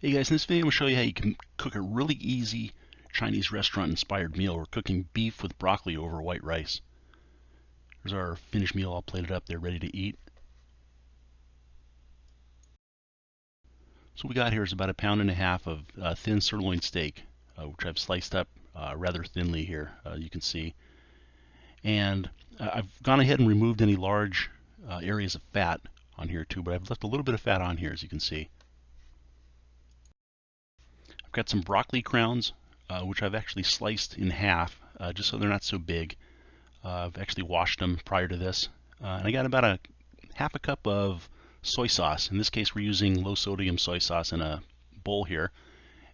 Hey guys, in this video I'm going to show you how you can cook a really easy Chinese restaurant inspired meal. We're cooking beef with broccoli over white rice. There's our finished meal all plated up there, ready to eat. So what we got here is about 1.5 pounds of thin sirloin steak, which I've sliced up rather thinly here, you can see. And I've gone ahead and removed any large areas of fat on here too, but I've left a little bit of fat on here, as you can see. I've got some broccoli crowns, which I've actually sliced in half, just so they're not so big. I've actually washed them prior to this. And I got about half a cup of soy sauce. In this case, we're using low sodium soy sauce in a bowl here.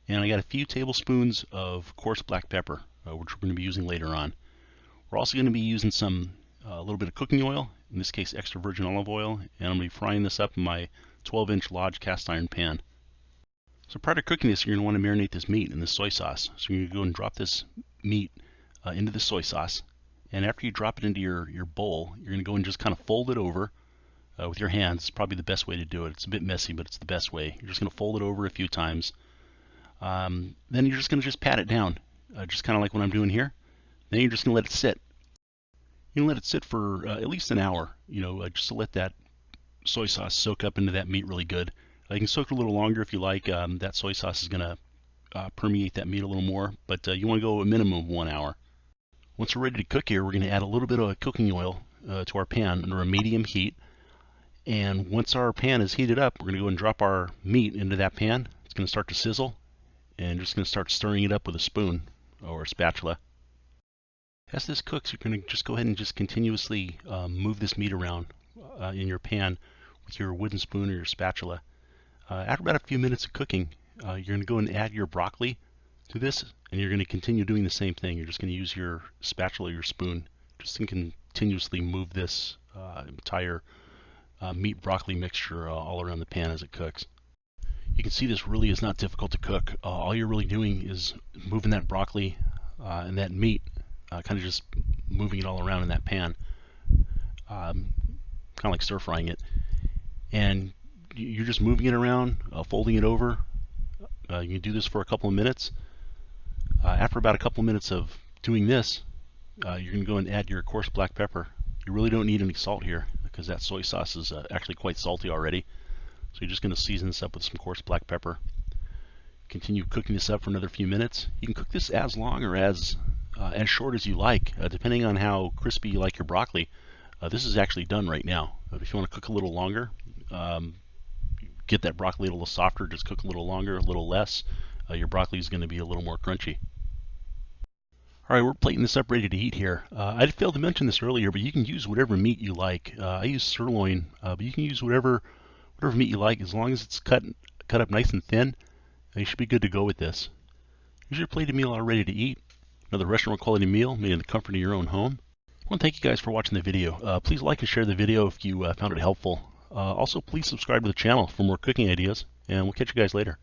And I got a few tablespoons of coarse black pepper, which we're going to be using later on. We're also going to be using a little bit of cooking oil, in this case extra virgin olive oil, and I'm going to be frying this up in my 12-inch Lodge cast iron pan. So prior to cooking this, you're going to want to marinate this meat in this soy sauce. So you're going to go and drop this meat into the soy sauce, and after you drop it into your bowl, you're going to go and just kind of fold it over with your hands. It's probably the best way to do it. It's a bit messy, but it's the best way. You're just going to fold it over a few times. Then you're just going to pat it down, just kind of like what I'm doing here. Then you're just going to let it sit. You can let it sit for at least an hour, just to let that soy sauce soak up into that meat really good. You can soak it a little longer if you like. That soy sauce is going to permeate that meat a little more, but you want to go a minimum of 1 hour. Once we're ready to cook here, we're going to add a little bit of cooking oil to our pan under a medium heat. And once our pan is heated up, we're going to go and drop our meat into that pan. It's going to start to sizzle, and just going to start stirring it up with a spoon or a spatula. As this cooks, you're going to just go ahead and just continuously move this meat around in your pan with your wooden spoon or your spatula. After about a few minutes of cooking, you're going to go and add your broccoli to this, and you're going to continue doing the same thing. You're just going to use your spatula or your spoon just to continuously move this entire meat broccoli mixture all around the pan as it cooks. You can see this really is not difficult to cook. All you're really doing is moving that broccoli and that meat, kind of just moving it all around in that pan, kind of like stir frying it. And you're just moving it around, folding it over. You can do this for a couple of minutes. After about a couple of minutes of doing this, you're going to go and add your coarse black pepper. You really don't need any salt here because that soy sauce is actually quite salty already. So you're just going to season this up with some coarse black pepper. Continue cooking this up for another few minutes. You can cook this as long or as short as you like, depending on how crispy you like your broccoli. This is actually done right now. If you want to cook a little longer, get that broccoli a little softer, just cook a little longer, a little less. Your broccoli is going to be a little more crunchy. Alright, we're plating this up ready to eat here. I failed to mention this earlier, but you can use whatever meat you like. I use sirloin, but you can use whatever meat you like as long as it's cut up nice and thin. You should be good to go with this. Here's your plated meal all ready to eat. Another restaurant quality meal made in the comfort of your own home. I want to thank you guys for watching the video. Please like and share the video if you found it helpful. Also, please subscribe to the channel for more cooking ideas, and we'll catch you guys later.